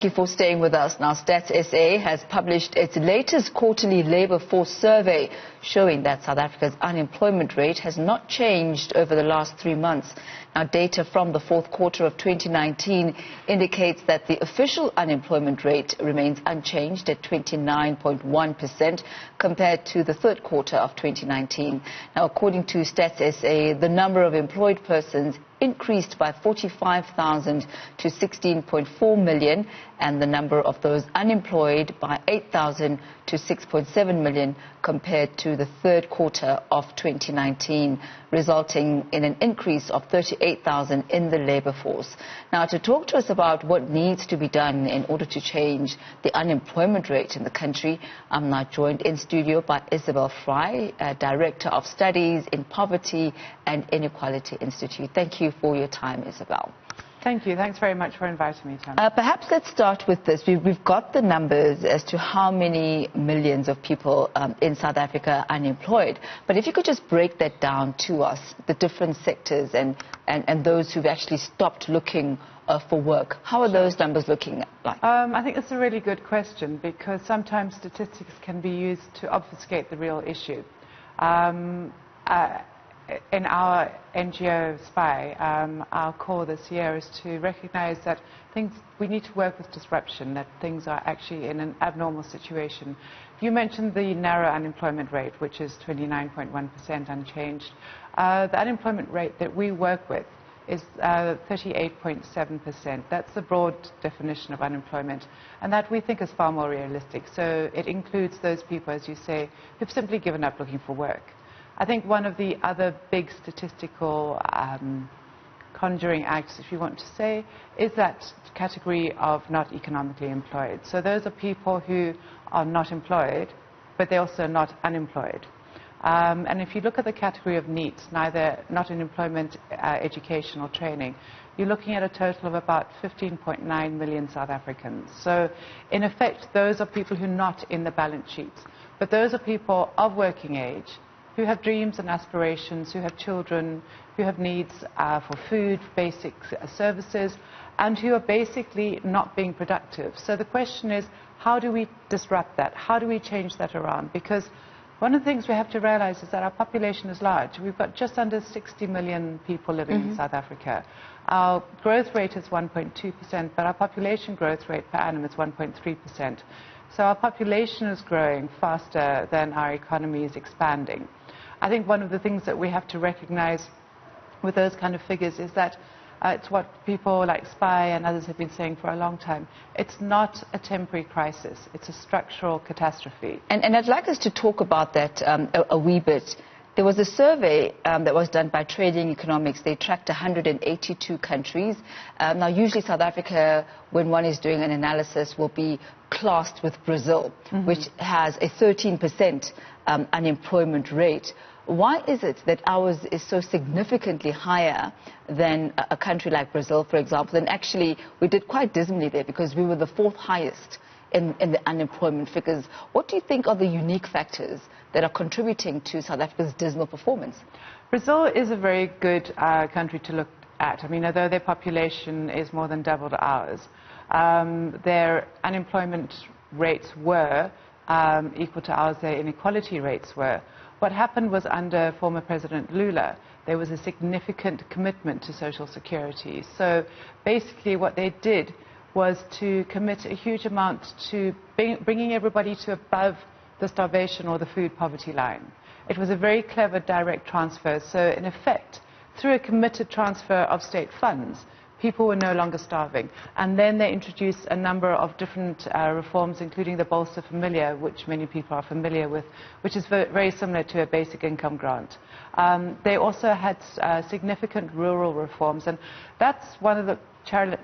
Thank you for staying with us. Now, Stats SA has published its latest quarterly labour force survey showing that South Africa's unemployment rate has not changed over the last 3 months. Now, data from the fourth quarter of 2019 indicates that the official unemployment rate remains unchanged at 29.1% compared to the third quarter of 2019. Now, according to Stats SA, the number of employed persons increased by 45,000 to 16.4 million, and the number of those unemployed by 8,000 to 6.7 million compared to the third quarter of 2019, resulting in an increase of 38,000 in the labour force. Now, to talk to us about what needs to be done in order to change the unemployment rate in the country, I'm now joined in studio by Isabel Fry, Director of Studies in Poverty and Inequality Institute. Thank you for your time, Isabel. Thank you. Thanks very much for inviting me, Tom. Perhaps let's start with this. We've got the numbers as to how many millions of people in South Africa are unemployed. But if you could just break that down to us, the different sectors and those who've actually stopped looking for work. How are those numbers looking like? I think that's a really good question, because sometimes statistics can be used to obfuscate the real issue. In our NGO SPY, our call this year is to recognize that we need to work with disruption, that things are actually in an abnormal situation. You mentioned the narrow unemployment rate, which is 29.1% unchanged. The unemployment rate that we work with is 38.7%. That's the broad definition of unemployment, and that we think is far more realistic. So it includes those people, as you say, who've simply given up looking for work. I think one of the other big statistical conjuring acts, if you want to say, is that category of not economically employed. So those are people who are not employed, but they're also not unemployed. And if you look at the category of NEETs, neither not in employment, education or training, you're looking at a total of about 15.9 million South Africans. So in effect, those are people who are not in the balance sheets, but those are people of working age who have dreams and aspirations, who have children, who have needs for food, basic services, and who are basically not being productive. So the question is, how do we disrupt that? How do we change that around? Because one of the things we have to realize is that our population is large. We've got just under 60 million people living in South Africa. Our growth rate is 1.2%, but our population growth rate per annum is 1.3%. So our population is growing faster than our economy is expanding. I think one of the things that we have to recognize with those kind of figures is that it's what people like SPY and others have been saying for a long time. It's not a temporary crisis. It's a structural catastrophe. And I'd like us to talk about that a wee bit. There was a survey that was done by Trading Economics. They tracked 182 countries. Now, usually South Africa, when one is doing an analysis, will be classed with Brazil, which has a 13% unemployment rate. Why is it that ours is so significantly higher than a country like Brazil, for example? And actually, we did quite dismally there because we were the fourth highest in the unemployment figures. What do you think are the unique factors that are contributing to South Africa's dismal performance? Brazil is a very good country to look at. I mean, although their population is more than double ours, their unemployment rates were equal to ours, their inequality rates were. What happened was, under former President Lula, there was a significant commitment to social security. So basically what they did was to commit a huge amount to bringing everybody to above the starvation or the food poverty line. It was a very clever direct transfer. So in effect, through a committed transfer of state funds, people were no longer starving. And then they introduced a number of different reforms, including the Bolsa Familia, which many people are familiar with, which is very similar to a basic income grant. They also had significant rural reforms, and that's one of the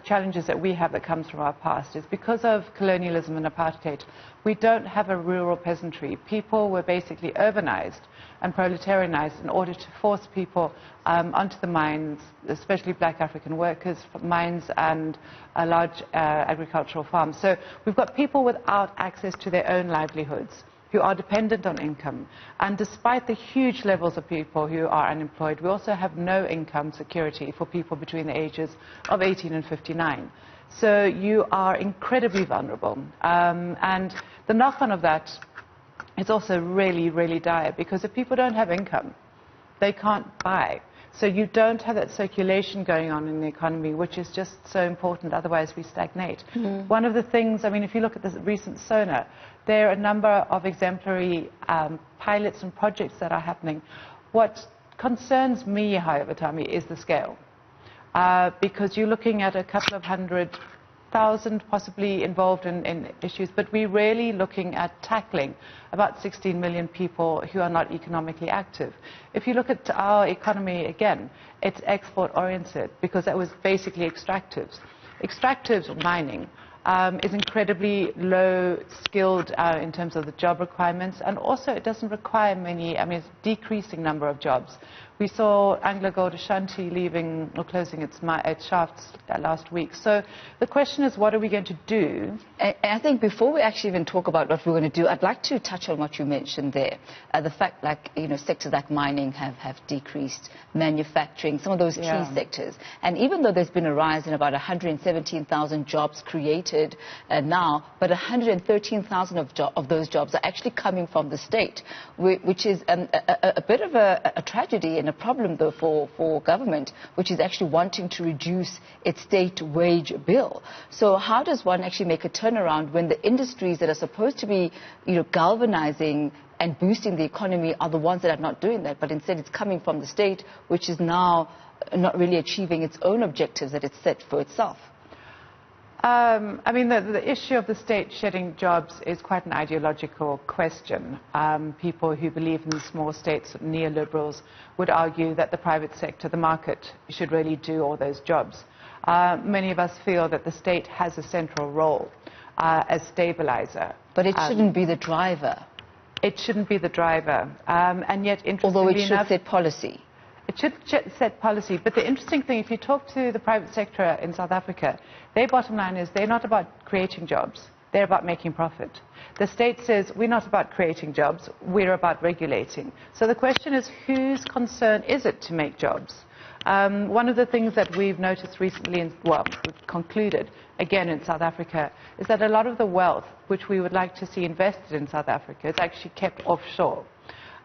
challenges that we have that comes from our past, is because of colonialism and apartheid, we don't have a rural peasantry. People were basically urbanized and proletarianized in order to force people onto the mines, especially black African workers, mines and large agricultural farms. So we've got people without access to their own livelihoods, who are dependent on income. And despite the huge levels of people who are unemployed, we also have no income security for people between the ages of 18 and 59. So you are incredibly vulnerable. And the knock-on of that is also really, really dire, because if people don't have income, they can't buy. So you don't have that circulation going on in the economy, which is just so important, otherwise we stagnate. One of the things, I mean, if you look at the recent SONA, there are a number of exemplary pilots and projects that are happening. What concerns me, however, Tommy, is the scale. Because you're looking at a couple of 100,000 possibly involved in issues, but we're really looking at tackling about 16 million people who are not economically active. If you look at our economy again, it's export-oriented, because that was basically extractives. Extractives, mining, is incredibly low-skilled in terms of the job requirements, and also it doesn't require many, I mean, it's a decreasing number of jobs. We saw AngloGold Ashanti leaving or closing its shafts last week. So the question is, what are we going to do? I think before we actually even talk about what we're going to do, I'd like to touch on what you mentioned there. The fact, like, you know, sectors like mining have decreased, manufacturing, some of those key sectors. And even though there's been a rise in about 117,000 jobs created now, but 113,000 of those jobs are actually coming from the state, which is a bit of a tragedy and a problem, though, for government, which is actually wanting to reduce its state wage bill. So how does one actually make a turnaround when the industries that are supposed to be, you know, galvanizing and boosting the economy are the ones that are not doing that, but instead it's coming from the state, which is now not really achieving its own objectives that it's set for itself? I mean, the issue of the state shedding jobs is quite an ideological question. People who believe in small states, neoliberals, would argue that the private sector, the market, should really do all those jobs. Many of us feel that the state has a central role as stabilizer. But it shouldn't be the driver. It shouldn't be the driver. And yet, interestingly although it should enough, set policy. It should set policy. But the interesting thing, if you talk to the private sector in South Africa, their bottom line is they're not about creating jobs. They're about making profit. The state says, we're not about creating jobs, we're about regulating. So the question is, whose concern is it to make jobs? One of the things that we've noticed recently, we've concluded, again in South Africa, is that a lot of the wealth which we would like to see invested in South Africa is actually kept offshore.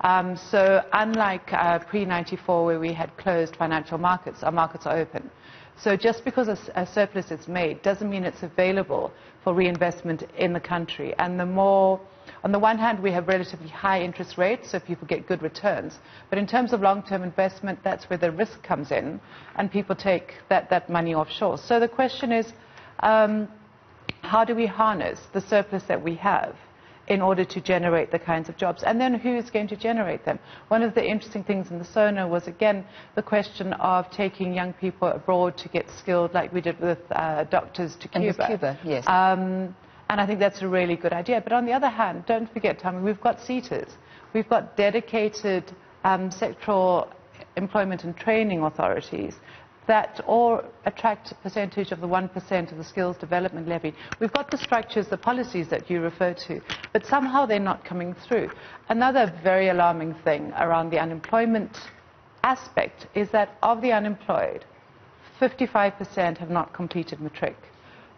So unlike pre-94, where we had closed financial markets, our markets are open. So just because a surplus is made doesn't mean it's available for reinvestment in the country. And the more, on the one hand, we have relatively high interest rates, so people get good returns. But in terms of long-term investment, that's where the risk comes in, and people take that money offshore. So the question is, how do we harness the surplus that we have in order to generate the kinds of jobs? And then who is going to generate them? One of the interesting things in the SONA was, again, the question of taking young people abroad to get skilled, like we did with doctors to Cuba. And with Cuba, yes. And I think that's a really good idea. But on the other hand, don't forget, Tommy, we've got CETAs. We've got dedicated sectoral employment and training authorities that all attract a percentage of the 1% of the skills development levy. We've got the structures, the policies that you refer to, but somehow they're not coming through. Another very alarming thing around the unemployment aspect is that of the unemployed, 55% have not completed matric.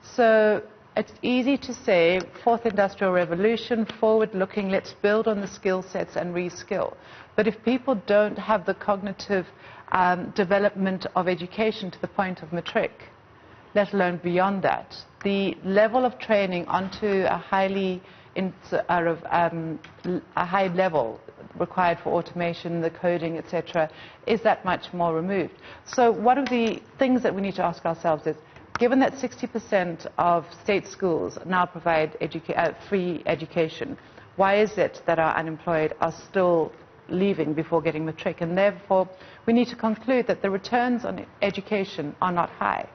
So it's easy to say, fourth industrial revolution, forward-looking, let's build on the skill sets and reskill. But if people don't have the cognitive development of education to the point of matric, let alone beyond that, the level of training onto a high level required for automation, the coding, etc., is that much more removed. So one of the things that we need to ask ourselves is, given that 60% of state schools now provide free education, why is it that our unemployed are still leaving before getting matric? And therefore, we need to conclude that the returns on education are not high.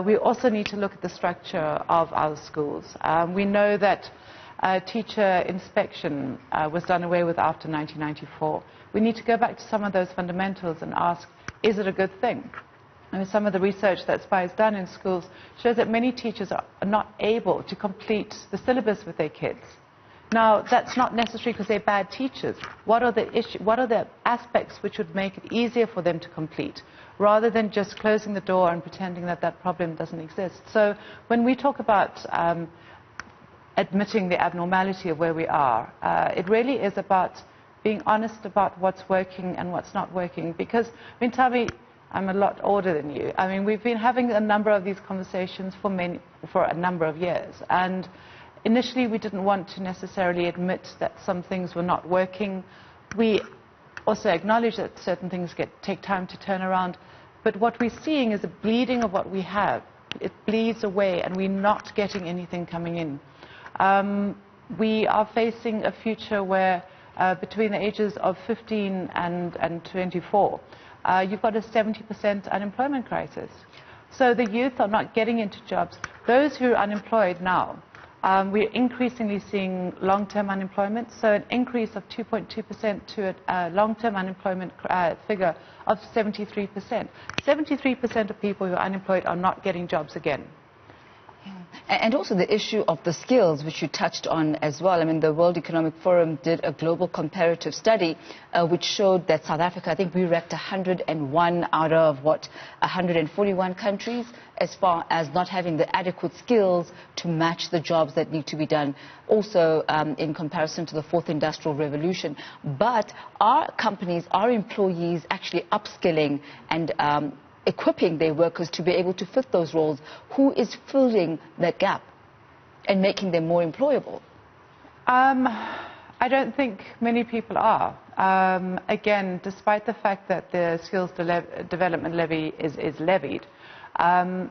We also need to look at the structure of our schools. We know that teacher inspection was done away with after 1994. We need to go back to some of those fundamentals and ask, is it a good thing? I mean, some of the research that SPI has done in schools shows that many teachers are not able to complete the syllabus with their kids. Now, that's not necessary because they're bad teachers. What are the aspects which would make it easier for them to complete, rather than just closing the door and pretending that that problem doesn't exist? So when we talk about admitting the abnormality of where we are, it really is about being honest about what's working and what's not working. Because, I mean, Tavi, I'm a lot older than you. I mean, we've been having a number of these conversations for a number of years. And initially, we didn't want to necessarily admit that some things were not working. We also acknowledge that certain things take time to turn around. But what we're seeing is a bleeding of what we have. It bleeds away, and we're not getting anything coming in. We are facing a future where between the ages of 15 and 24, you've got a 70% unemployment crisis. So the youth are not getting into jobs. Those who are unemployed now, we're increasingly seeing long-term unemployment, so an increase of 2.2% to a long-term unemployment figure of 73%. 73% of people who are unemployed are not getting jobs again. And also the issue of the skills, which you touched on as well. I mean, the World Economic Forum did a global comparative study which showed that South Africa, I think we ranked 101 out of, 141 countries as far as not having the adequate skills to match the jobs that need to be done, also in comparison to the fourth industrial revolution. But are companies, are employees actually upskilling and equipping their workers to be able to fit those roles? Who is filling that gap and making them more employable? I don't think many people are. Again, despite the fact that the skills development levy is levied,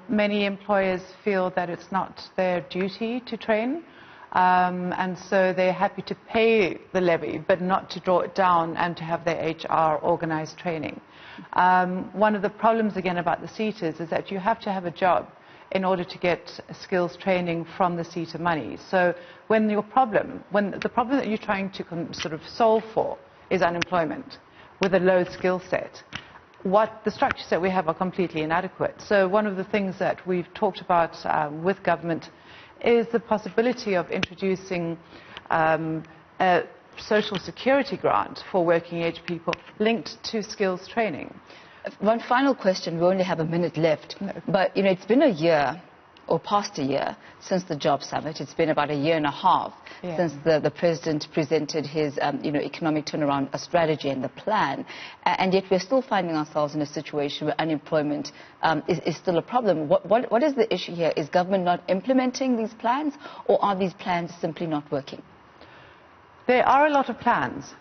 many employers feel that it's not their duty to train, and so they're happy to pay the levy but not to draw it down and to have their HR organized training. One of the problems again about the SETAs is that you have to have a job in order to get skills training from the SETA money. So when the problem that you're trying to sort of solve for is unemployment with a low skill set, the structures that we have are completely inadequate. So one of the things that we've talked about with government is the possibility of introducing a social security grant for working age people linked to skills training. One final question, we only have a minute left, but you know, it's been a year or past a year since the job summit. It's been about a year and a half since the president presented his economic turnaround strategy and the plan, and yet we're still finding ourselves in a situation where unemployment is still a problem. What is the issue here? Is government not implementing these plans, or are these plans simply not working? There are a lot of plans,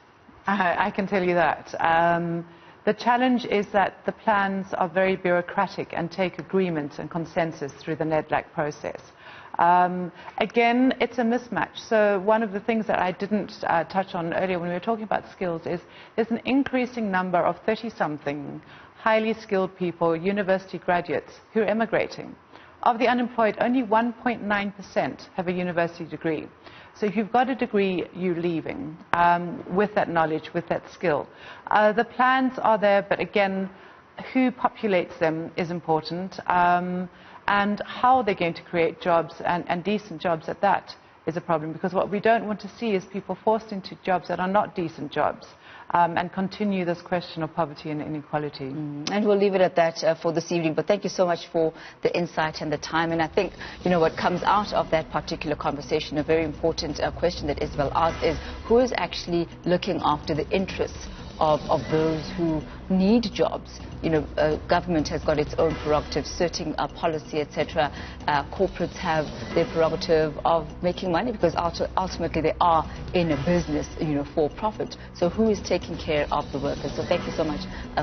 I can tell you that. The challenge is that the plans are very bureaucratic and take agreement and consensus through the NEDLAC process. Again, it's a mismatch. So one of the things that I didn't touch on earlier when we were talking about skills is there's an increasing number of 30-something highly skilled people, university graduates, who are immigrating. Of the unemployed, only 1.9% have a university degree. So if you've got a degree, you're leaving with that knowledge, with that skill. The plans are there, but again, who populates them is important, and how they're going to create jobs, and decent jobs at that, is a problem. Because what we don't want to see is people forced into jobs that are not decent jobs, and continue this question of poverty and inequality. And we'll leave it at that for this evening. But thank you so much for the insight and the time. And I think, you know, what comes out of that particular conversation, a very important question that Isabel asked, is who is actually looking after the interests of those who need jobs. You know, government has got its own prerogative, setting up policy, etc. Corporates have their prerogative of making money, because ultimately they are in a business, you know, for profit. So who is taking care of the workers? So thank you so much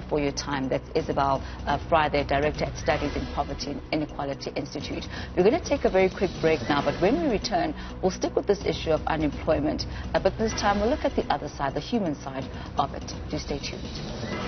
for your time. That's Isabel Friday, Director at Studies in Poverty and Inequality Institute. We're going to take a very quick break now, but when we return, we'll stick with this issue of unemployment. But this time we'll look at the other side, the human side of it. Do stay tuned.